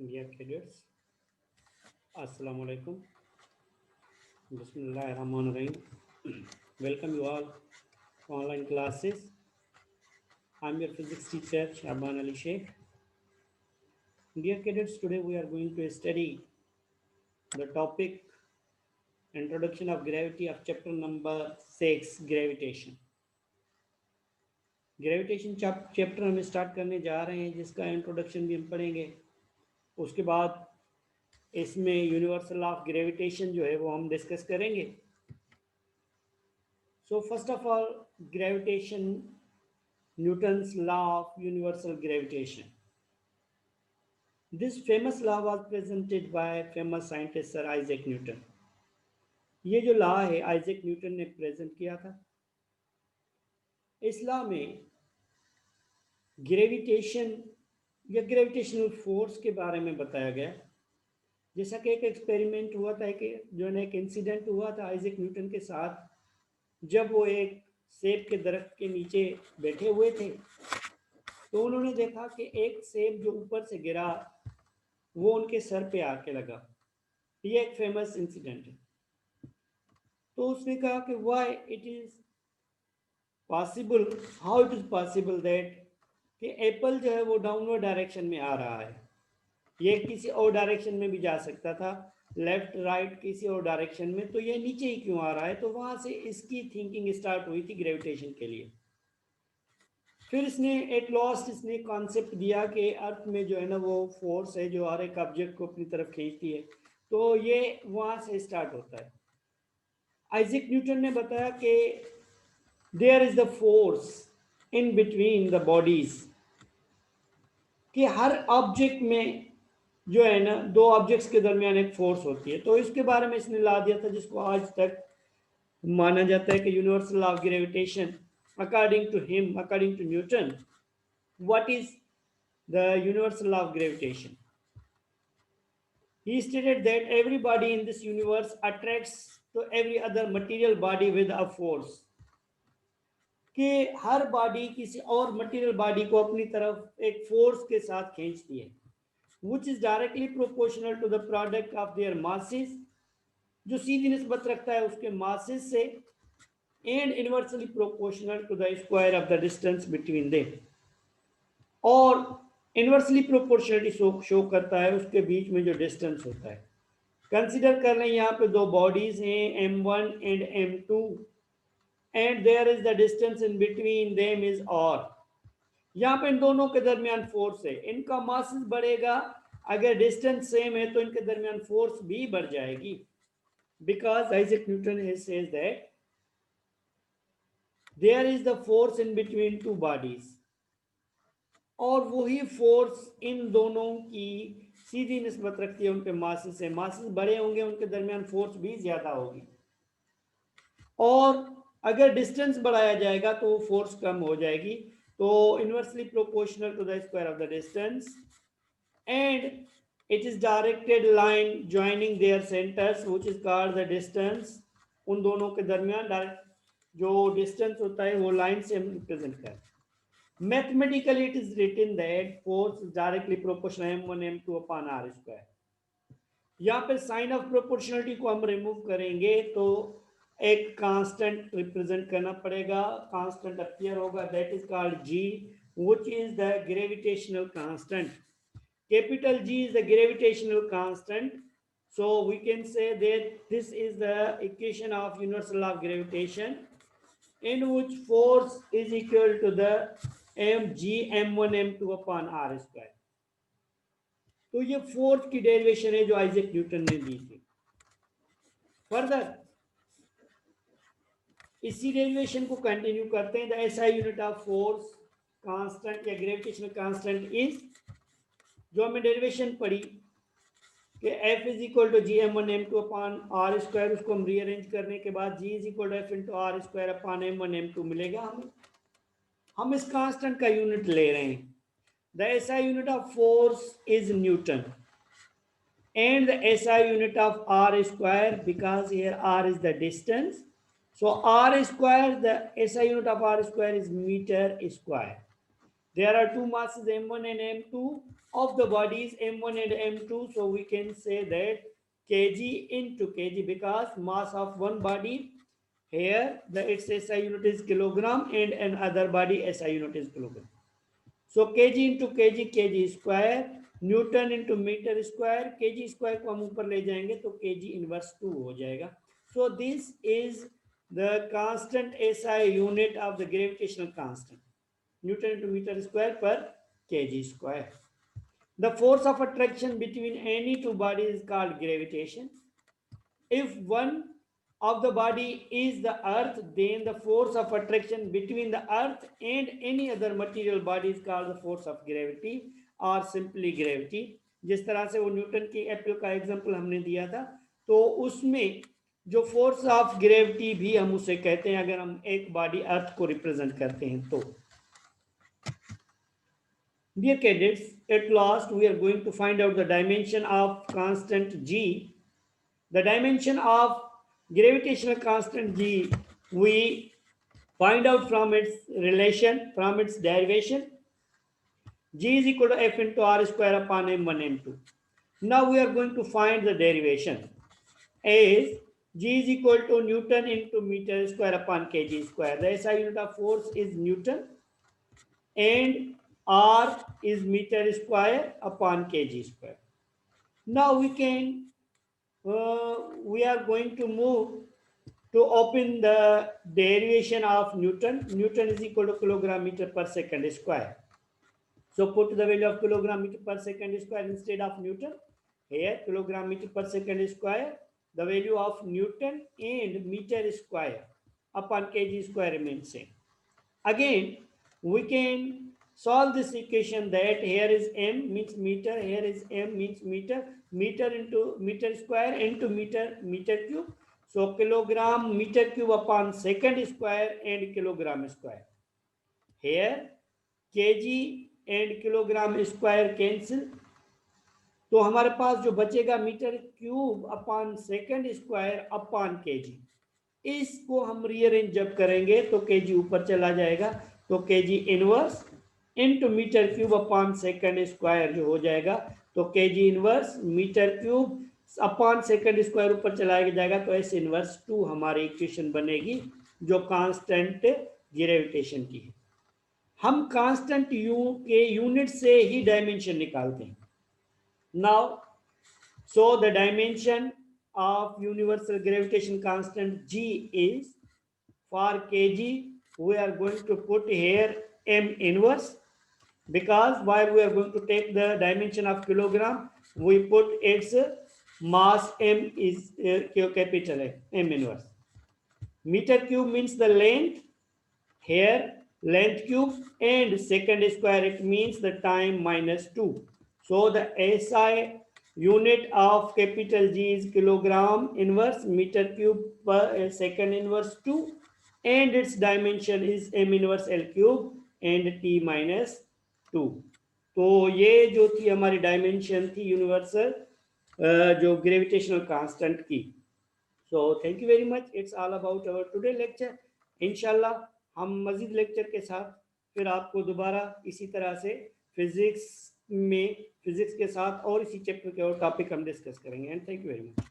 Dear cadets, Assalamu alaikum. Bismillahirrahmanirrahim. Welcome you all to online classes. I'm your physics teacher, Shaban Ali Sheikh. Dear cadets, today we are going to study the topic Introduction of Gravity of chapter number 6, Gravitation. Gravitation chapter हम start करने जा रहे हैं, जिसका introduction भी हम पढ़ेंगे. उसके बाद इसमें यूनिवर्सल लॉ ऑफ ग्रेविटेशन जो है वो हम डिस्कस करेंगे. So first of all, gravitation, Newton's law of universal gravitation. This famous law was presented by famous scientist Sir Isaac Newton. ये जो लॉ है आइजैक न्यूटन ने प्रेजेंट किया था. इस लॉ में ग्रेविटेशन या ग्रेविटेशनल फोर्स के बारे में बताया गया. जैसा कि एक एक्सपेरिमेंट हुआ था, एक इंसिडेंट हुआ था आइजैक न्यूटन के साथ, जब वो एक सेब के दरख्त के नीचे बैठे हुए थे. तो उन्होंने देखा कि एक सेब जो ऊपर से गिरा वो उनके सर पे आके लगा. ये एक फेमस इंसिडेंट है. तो उसने कहा कि why it is possible, how it is possible that कि एप्पल जो है वो डाउनवर्ड डायरेक्शन में आ रहा है. ये किसी और डायरेक्शन में भी जा सकता था, लेफ्ट राइट किसी और डायरेक्शन में, तो ये नीचे ही क्यों आ रहा है. तो वहां से इसकी थिंकिंग स्टार्ट हुई थी ग्रेविटेशन के लिए. फिर इसने एट लास्ट इसने कॉन्सेप्ट दिया कि अर्थ में जो है ना वो फोर्स है जो हर एक ऑब्जेक्ट को अपनी तरफ खींचती है. तो ये वहां से स्टार्ट होता है. आइजैक न्यूटन ने बताया कि there is the force in between the bodies, कि हर ऑब्जेक्ट में जो है ना दो ऑब्जेक्ट्स के दरमियान एक फोर्स होती है. तो इसके बारे में इसने ला दिया था, जिसको आज तक माना जाता है कि universal law of gravitation. According to him, according to Newton, what is the universal law of gravitation? He stated that every body in this universe attracts to every other material body with a force. कि हर body किसी और material body को अपनी तरफ एक force के साथ खींचती है, which is directly proportional to the product of their masses, जो सीधी निस्बत रखता है उसके मासेस से, and inversely proportional to the square of the distance between them, और इनवर्सली प्रोपोर्शनलिटी शो करता है उसके बीच में जो डिस्टेंस होता है. कंसीडर कर लें यहाँ पे दो बॉडीज हैं m1 and m2, and there is the distance in between them is r. यहाँ पे इन दोनों के दरमियान फोर्स है. इनका मास बढ़ेगा, अगर डिस्टेंस सेम है तो इनके दरमियान फोर्स भी बढ़ जाएगी, because Isaac Newton says that there is the force in between two bodies, और वही फोर्स इन दोनों की सीधी निस्बत रखती है उनके मासेस से. मासेस बड़े होंगे उनके दरमियान फोर्स भी ज्यादा होगी, और अगर डिस्टेंस बढ़ाया जाएगा तो फोर्स कम हो जाएगी. तो inversely proportional to the square of the distance, and it is directed line joining their centres which is called the distance. उन दोनों के दरमियान जो डिस्टेंस होता है वो लाइन से हम रिप्रेजेंट करते हैं. Mathematically, it is written that force is directly proportional m1 m2 upon r square. यहाँ पे साइन ऑफ प्रोपोर्शनलिटी को हम रिमूव करेंगे तो एक कांस्टेंट रिप्रेजेंट करना पड़ेगा. कांस्टेंट अपीयर होगा, that is called g, which is the gravitational constant. Capital G is the gravitational constant. So we can say that this is the equation of universal law of gravitation, in which force is equal to the mg m1 m2 upon r square. तो ये fourth की derivation है जो Isaac Newton ने दी थी. Further इसी derivation को continue करते हैं. The SI unit of force constant या ग्रेविटेशनल कांस्टेंट इज, जो हमने डेरिवेशन पढ़ी कि F is equal to G M one M two upon R square, उसको हम रीअरेंज करने के बाद G is equal to F into R square upon m1 m2 मिलेगा हमें. हम इस कांस्टेंट का यूनिट ले रहे हैं. The SI unit of force is newton, and the SI unit of R square, because here R is the distance, so R square, the SI unit of R square is metre square. There are two masses m1 and m2 of the bodies m1 and m2, so we can say that kg into kg, because mass of one body, here the its SI unit is kilogram and another body SI unit is kilogram. So kg into kg, kg square, newton into metre square, kg square को हम ऊपर ले जाएंगे तो kg inverse 2 हो जाएगा. So this is the constant SI unit of the gravitational constant, Newton into meter square per kg square. The force of attraction between any two bodies is called gravitation. If one of the body is the earth, then the force of attraction between the earth and any other material body is called the force of gravity or simply gravity. जिस तरह से वो Newton की Apple का example हमने दिया था, तो उसमें जो फोर्स ऑफ ग्रेविटी भी हम उसे कहते हैं अगर हम एक बॉडी अर्थ को रिप्रेजेंट करते हैं तो. Dear cadets, at last we are going to find out the dimension of constant g. The dimension of gravitational constant g we find out from its relation, from its derivation. G is equal to F into R square upon M1 M2. Now we are going to find the derivation as G is equal to Newton into meter square upon kg square. The SI unit of force is Newton and R is meter square upon kg square. Now we are going to move to open the derivation of Newton. Newton is equal to kilogram meter per second square. So put the value of kilogram meter per second square instead of Newton. Here kilogram meter per second square, the value of Newton and meter square upon kg square remains same. Again, we can solve this equation that here is m means meter, here is m means meter, meter into meter square into meter cube. So kilogram meter cube upon second square and kilogram square. Here kg and kilogram square cancel, तो हमारे पास जो बचेगा metre cube upon second square upon KG. इसको हम rearrange जब करेंगे तो केजी ऊपर चला जाएगा, तो KG inverse into metre cube upon second square जो हो जाएगा, तो KG inverse metre cube upon second square ऊपर चला जाएगा, तो एस इनवर्स 2 हमारी इक्वेशन बनेगी जो कांस्टेंट ग्रेविटेशन की है. हम कांस्टेंट यू के यूनिट से ही डायमेंशन निकालते हैं. Now, so the dimension of universal gravitation constant G is, for kg, we are going to put here m inverse, because while we are going to take the dimension of kilogram, we put its mass m is capital M inverse. Meter cube means the length, here length cube, and second square it means the time minus 2. So the SI unit of capital G is kilogram inverse meter cube per second inverse 2, and its dimension is m inverse L cube and t minus 2. तो ये जो थी हमारी dimension थी universal जो gravitational constant की. So thank you very much. It's all about our today lecture. इंशाल्लाह हम मजीद लेक्चर के साथ फिर आपको दोबारा इसी तरह से फिजिक्स के साथ और इसी चैप्टर के और टॉपिक हम डिस्कस करेंगे. And thank you very much.